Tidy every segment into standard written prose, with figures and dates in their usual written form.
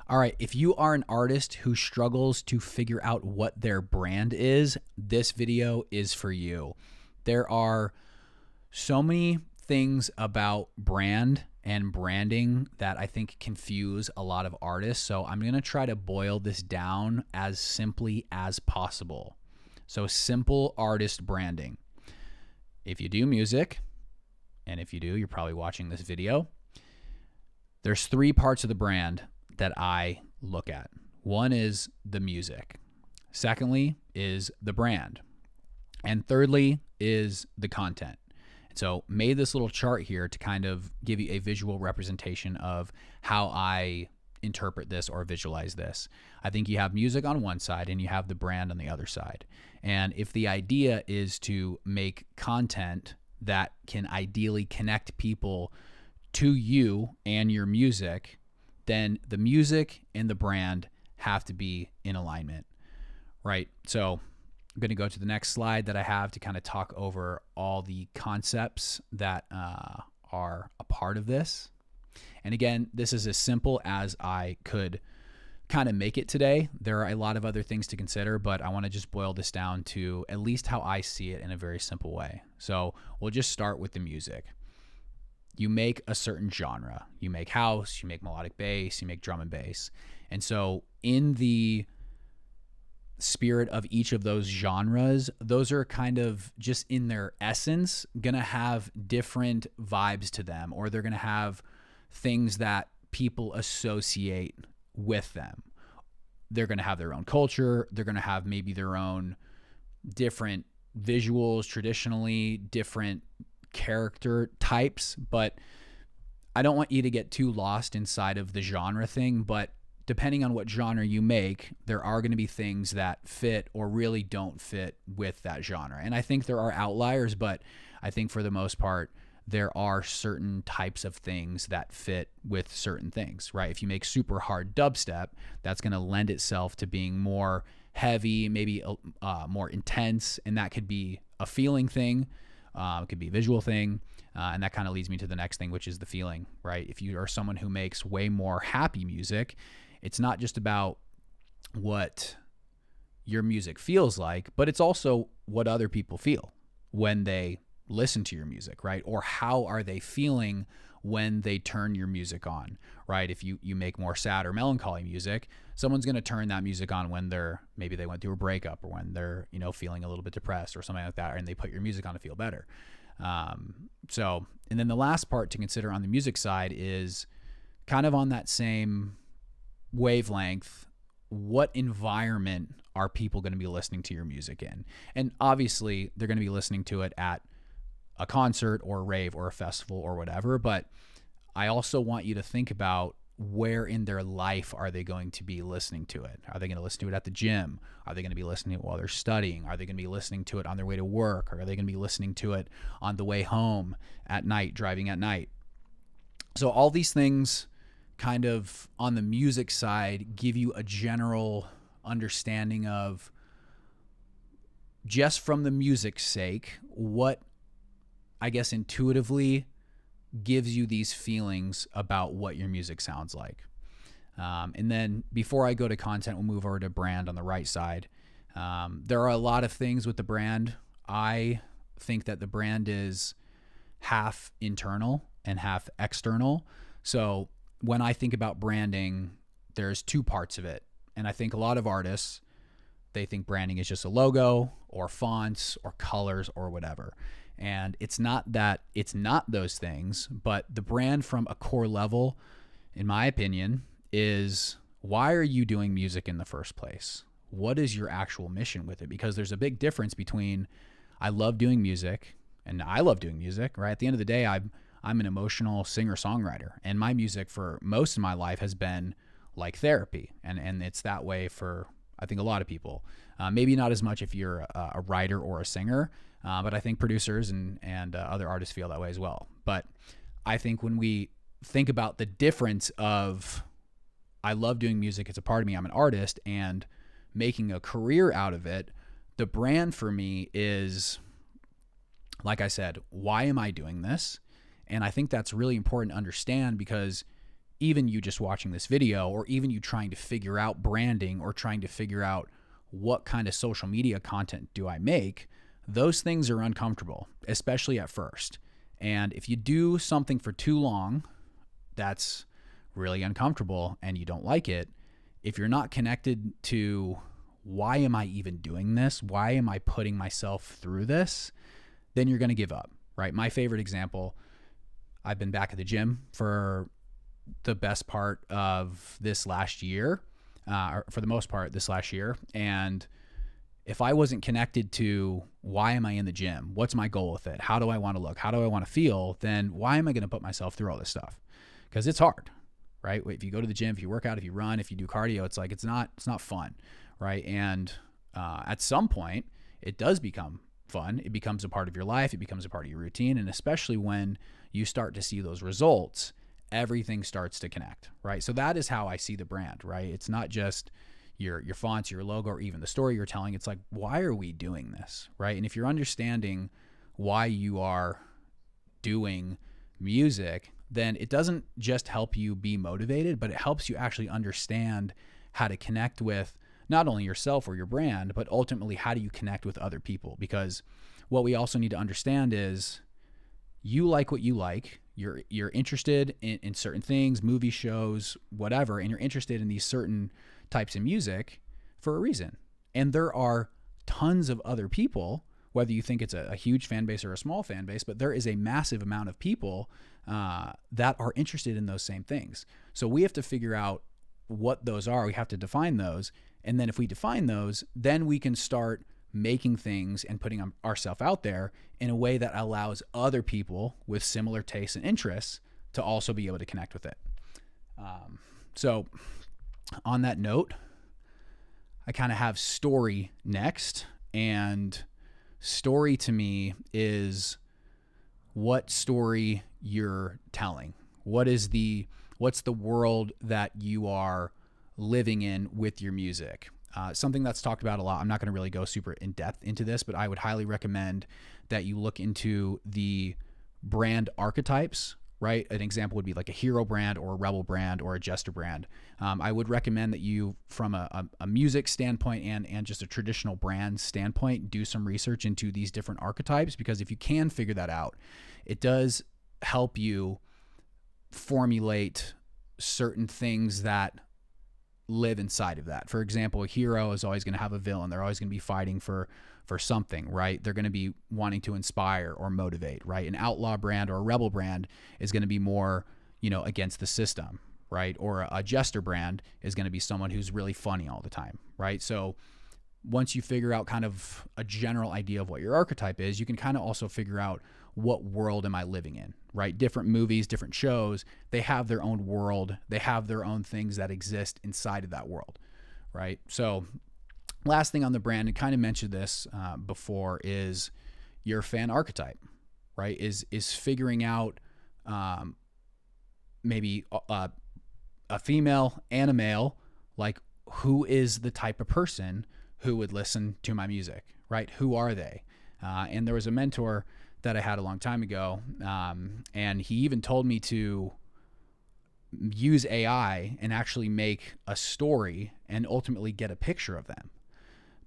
All right, if you are an artist who struggles to figure out what their brand is, this video is for you. There are so many things about brand and branding that I think confuse a lot of artists. So I'm going to try to boil this down as simply as possible. So simple artist branding. If you do music, and if you do, you're probably watching this video, there's three parts of the brand that I look at. One is the music. Secondly is the brand. And thirdly is the content. So made this little chart here to kind of give you a visual representation of how I interpret this or visualize this. I think you have music on one side and you have the brand on the other side. And if the idea is to make content that can ideally connect people to you and your music, then the music and the brand have to be in alignment, right? So I'm going to go to the next slide that I have to kind of talk over all the concepts that are a part of this. And again, this is as simple as I could kind of make it today. There are a lot of other things to consider, but I want to just boil this down to at least how I see it in a very simple way. So we'll just start with the music. You make a certain genre. You make house, you make melodic bass, you make drum and bass. And so in the spirit of each of those genres, those are kind of just in their essence going to have different vibes to them, or they're going to have things that people associate with them. They're going to have their own culture. They're going to have maybe their own different visuals, traditionally different character types, but I don't want you to get too lost inside of the genre thing. But depending on what genre you make, there are going to be things that fit or really don't fit with that genre. And I think there are outliers, but I think for the most part, there are certain types of things that fit with certain things, right? If you make super hard dubstep, that's going to lend itself to being more heavy, maybe more intense, and that could be a feeling thing. It could be a visual thing. And that kind of leads me to the next thing, which is the feeling, right? If you are someone who makes way more happy music, it's not just about what your music feels like, but it's also what other people feel when they listen to your music, right? Or how are they feeling when they turn your music on, right? If you make more sad or melancholy music, someone's going to turn that music on when maybe they went through a breakup, or when they're, feeling a little bit depressed or something like that, and they put your music on to feel better. And then the last part to consider on the music side is kind of on that same wavelength. What environment are people going to be listening to your music in? And obviously they're going to be listening to it at a concert or a rave or a festival or whatever. But I also want you to think about where in their life are they going to be listening to it? Are they going to listen to it at the gym? Are they going to be listening to it while they're studying? Are they going to be listening to it on their way to work? Or are they going to be listening to it on the way home at night, driving at night? So all these things kind of on the music side give you a general understanding of, just from the music's sake, what I guess intuitively gives you these feelings about what your music sounds like. And then before I go to content, we'll move over to brand on the right side. There are a lot of things with the brand. I think that the brand is half internal and half external. So when I think about branding, there's two parts of it. And I think a lot of artists, they think branding is just a logo or fonts or colors or whatever. And it's not that it's not those things, but the brand from a core level, in my opinion, is, why are you doing music in the first place? What is your actual mission with it? Because there's a big difference between I love doing music and I love doing music, right? At the end of the day, I'm an emotional singer-songwriter, and my music for most of my life has been like therapy. And it's that way for, I think, a lot of people. Maybe not as much if you're a writer or a singer, but I think producers and other artists feel that way as well. But I think when we think about the difference of, I love doing music, it's a part of me, I'm an artist, and making a career out of it, the brand for me is, like I said, why am I doing this? And I think that's really important to understand, because even you just watching this video, or even you trying to figure out branding or trying to figure out what kind of social media content do I make, those things are uncomfortable, especially at first. And if you do something for too long, that's really uncomfortable and you don't like it. If you're not connected to why am I even doing this? Why am I putting myself through this? Then you're going to give up, right? My favorite example, I've been back at the gym for the best part of this last year, or for the most part this last year. And if I wasn't connected to why am I in the gym? What's my goal with it? How do I want to look? How do I want to feel? Then why am I going to put myself through all this stuff? Because it's hard, right? If you go to the gym, if you work out, if you run, if you do cardio, it's like, it's not fun, right? And at some point it does become fun. It becomes a part of your life. It becomes a part of your routine. And especially when you start to see those results, everything starts to connect, right? So that is how I see the brand, right? It's not just your fonts, your logo, or even the story you're telling. It's like, why are we doing this, right? And if you're understanding why you are doing music, then it doesn't just help you be motivated, but it helps you actually understand how to connect with not only yourself or your brand, but ultimately how do you connect with other people? Because what we also need to understand is you like what you like. You're interested in certain things, movie shows, whatever, and you're interested in these certain types of music for a reason. And there are tons of other people, whether you think it's a huge fan base or a small fan base, but there is a massive amount of people that are interested in those same things. So we have to figure out what those are. We have to define those. And then if we define those, then we can start making things and putting ourselves out there in a way that allows other people with similar tastes and interests to also be able to connect with it. So on that note, I kind of have story next, and story to me is what story you're telling. What's the world that you are living in with your music? Something that's talked about a lot. I'm not going to really go super in depth into this, but I would highly recommend that you look into the brand archetypes, right? An example would be like a hero brand or a rebel brand or a jester brand. I would recommend that you, from a music standpoint and just a traditional brand standpoint, do some research into these different archetypes, because if you can figure that out, it does help you formulate certain things that live inside of that. For example, a hero is always going to have a villain. They're always going to be fighting for something, right? They're going to be wanting to inspire or motivate, right? An outlaw brand or a rebel brand is going to be more, against the system, right? Or a jester brand is going to be someone who's really funny all the time, right? So once you figure out kind of a general idea of what your archetype is, you can kind of also figure out what world am I living in, right? Different movies, different shows, they have their own world. They have their own things that exist inside of that world, right? So last thing on the brand, and kind of mentioned this before, is your fan archetype, right? Is figuring out maybe a female and a male, like who is the type of person who would listen to my music, right? Who are they? And there was a mentor that I had a long time ago, and he even told me to use AI and actually make a story and ultimately get a picture of them.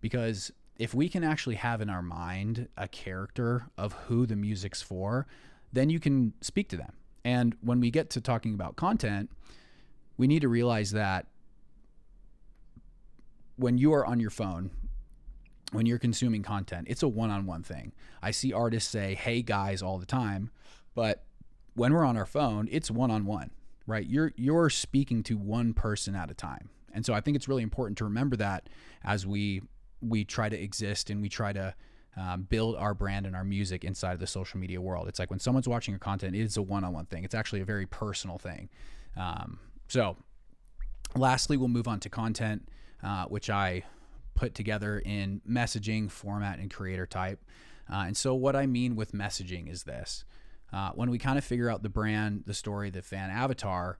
Because if we can actually have in our mind a character of who the music's for, then you can speak to them. And when we get to talking about content, we need to realize that when you are on your phone, when you're consuming content, it's a one-on-one thing. I see artists say, "Hey guys," all the time, but when we're on our phone, it's one-on-one, right? You're speaking to one person at a time. And so I think it's really important to remember that as we try to exist and we try to build our brand and our music inside of the social media world. It's like when someone's watching your content, it is a one-on-one thing. It's actually a very personal thing. So lastly, we'll move on to content, which I put together in messaging, format, and creator type. And so what I mean with messaging is this. When we kind of figure out the brand, the story, the fan avatar,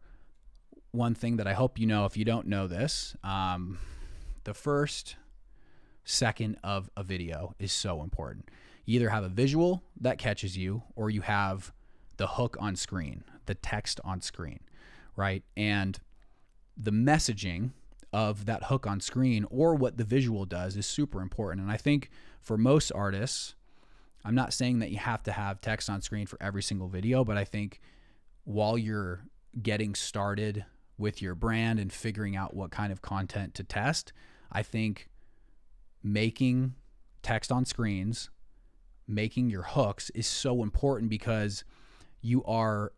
one thing that I hope you know, if you don't know this, the first second of a video is so important. You either have a visual that catches you, or you have the hook on screen, the text on screen, right? And the messaging of that hook on screen or what the visual does is super important. And I think for most artists, I'm not saying that you have to have text on screen for every single video, but I think while you're getting started with your brand and figuring out what kind of content to test, I think making text on screens, making your hooks is so important, because you are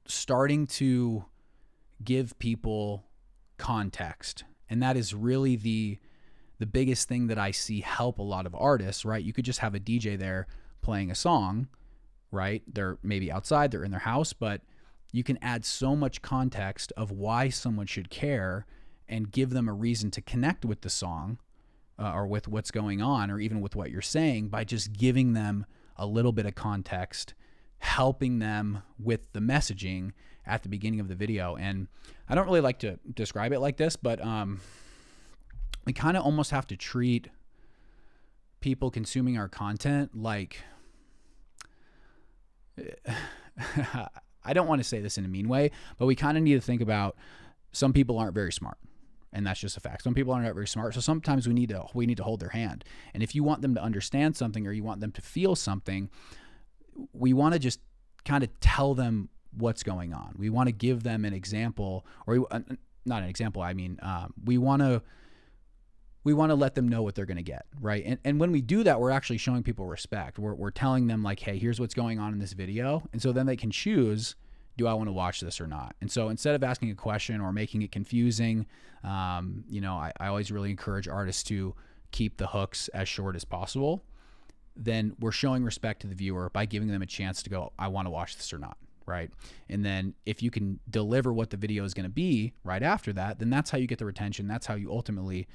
starting to give people context. And that is really the biggest thing that I see help a lot of artists, right? You could just have a DJ there playing a song, right? They're maybe outside, they're in their house, but you can add so much context of why someone should care and give them a reason to connect with the song or with what's going on, or even with what you're saying, by just giving them a little bit of context, helping them with the messaging at the beginning of the video. And I don't really like to describe it like this, but we kind of almost have to treat people consuming our content like, I don't want to say this in a mean way, but we kind of need to think about, some people aren't very smart. And that's just a fact. Some people aren't very smart. So sometimes we need to hold their hand. And if you want them to understand something, or you want them to feel something, we want to just kind of tell them what's going on. We want to give them an example, or not an example. I mean, we want to let them know what they're going to get, right? And when we do that, we're actually showing people respect. We're telling them like, hey, here's what's going on in this video. And so then they can choose, do I want to watch this or not? And so instead of asking a question or making it confusing, I always really encourage artists to keep the hooks as short as possible. Then we're showing respect to the viewer by giving them a chance to go, I want to watch this or not, right? And then if you can deliver what the video is going to be right after that, then that's how you get the retention. That's how you ultimately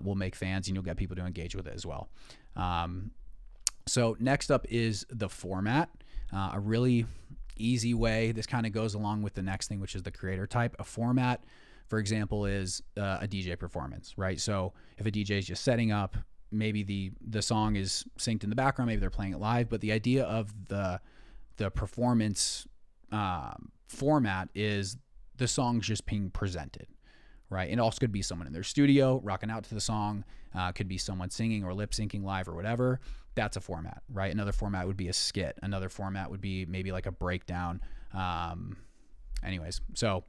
will make fans, and you'll get people to engage with it as well. So next up is the format. A really easy way, this kind of goes along with the next thing, which is the creator type. A format, for example, is a DJ performance, right? So if a DJ is just setting up, maybe the song is synced in the background, maybe they're playing it live, but the idea of the performance format is the song's just being presented, right? And it also could be someone in their studio rocking out to the song, could be someone singing or lip syncing live or whatever. That's a format, right? Another format would be a skit. Another format would be maybe like a breakdown. So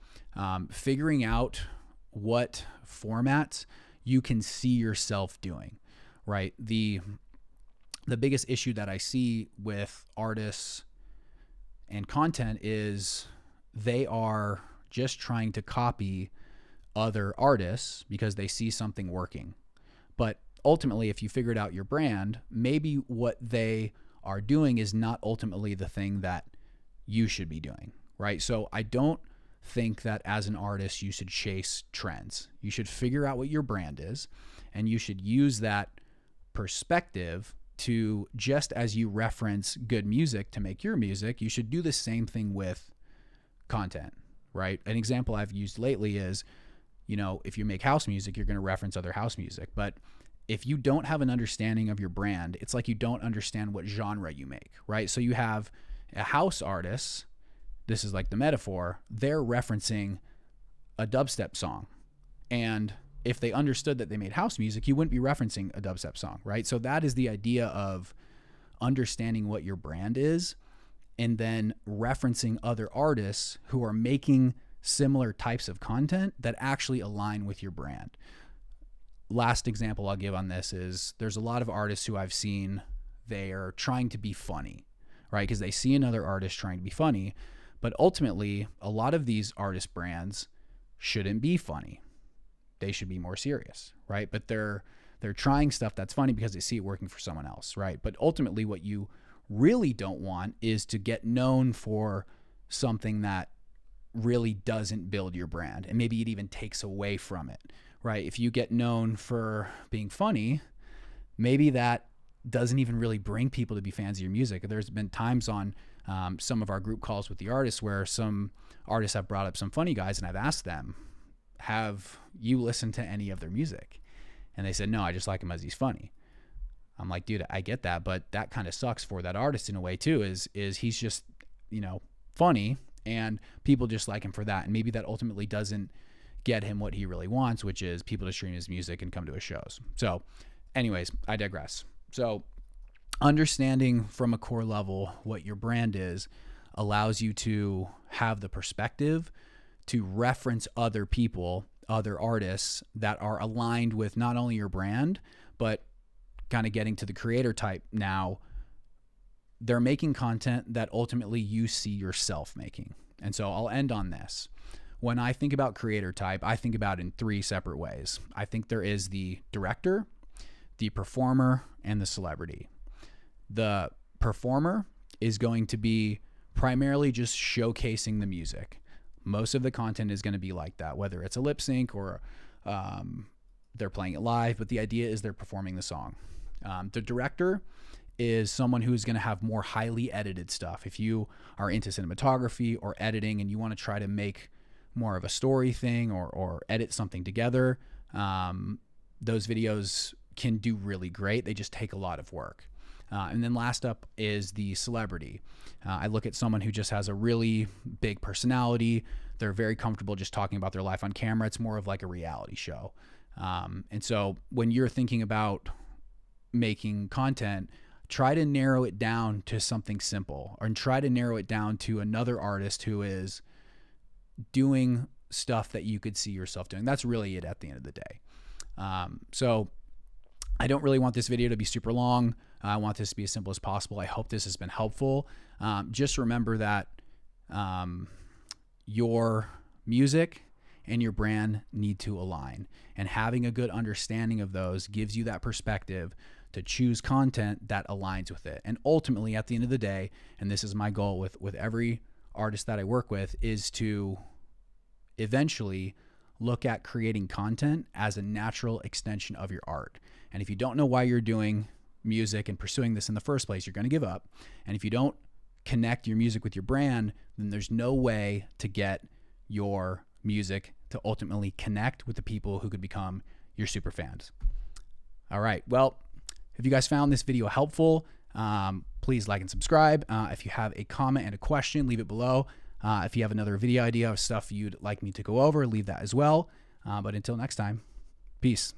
figuring out what formats you can see yourself doing, right? The biggest issue that I see with artists and content is they are just trying to copy other artists because they see something working. But ultimately, if you figured out your brand, maybe what they are doing is not ultimately the thing that you should be doing, right? So I don't think that as an artist, you should chase trends. You should figure out what your brand is, and you should use that perspective to, just as you reference good music to make your music, you should do the same thing with content, right? An example I've used lately is, if you make house music, you're going to reference other house music. But if you don't have an understanding of your brand, it's like you don't understand what genre you make, right? So you have a house artist, this is like the metaphor, they're referencing a dubstep song. And if they understood that they made house music, you wouldn't be referencing a dubstep song, right? So that is the idea of understanding what your brand is and then referencing other artists who are making similar types of content that actually align with your brand. Last example I'll give on this is there's a lot of artists who I've seen, they are trying to be funny, right? Because they see another artist trying to be funny, but ultimately a lot of these artist brands shouldn't be funny. They should be more serious, right? But they're trying stuff that's funny because they see it working for someone else, right? But ultimately what you really don't want is to get known for something that really doesn't build your brand, and maybe it even takes away from it, right? If you get known for being funny, maybe that doesn't even really bring people to be fans of your music. There's been times on some of our group calls with the artists where some artists have brought up some funny guys, and I've asked them, have you listened to any of their music? And they said, no, I just like him as he's funny. I'm like, dude, I get that, but that kind of sucks for that artist in a way too, is he's just, funny, And people just like him for that. And maybe that ultimately doesn't get him what he really wants, which is people to stream his music and come to his shows. So anyways, I digress. So understanding from a core level what your brand is allows you to have the perspective to reference other people, other artists that are aligned with not only your brand, but kind of getting to the creator type now. They're making content that ultimately you see yourself making. And so I'll end on this. When I think about creator type, I think about it in 3 separate ways. I think there is the director, the performer, and the celebrity. The performer is going to be primarily just showcasing the music. Most of the content is going to be like that, whether it's a lip sync or they're playing it live, but the idea is they're performing the song. The director is someone who's going to have more highly edited stuff. If you are into cinematography or editing and you want to try to make more of a story thing or edit something together, those videos can do really great. They just take a lot of work. And then last up is the celebrity. I look at someone who just has a really big personality. They're very comfortable just talking about their life on camera. It's more of like a reality show. And so when you're thinking about making content, try to narrow it down to something simple, or try to narrow it down to another artist who is doing stuff that you could see yourself doing. That's really it at the end of the day. So I don't really want this video to be super long. I want this to be as simple as possible. I hope this has been helpful. Just remember that your music and your brand need to align, and having a good understanding of those gives you that perspective to choose content that aligns with it. And ultimately, at the end of the day, and this is my goal with every artist that I work with, is to eventually look at creating content as a natural extension of your art. And if you don't know why you're doing music and pursuing this in the first place, you're going to give up. And if you don't connect your music with your brand, then there's no way to get your music to ultimately connect with the people who could become your super fans. All right. Well, if you guys found this video helpful, please like and subscribe. If you have a comment and a question, leave it below. If you have another video idea of stuff you'd like me to go over, leave that as well. But until next time, peace.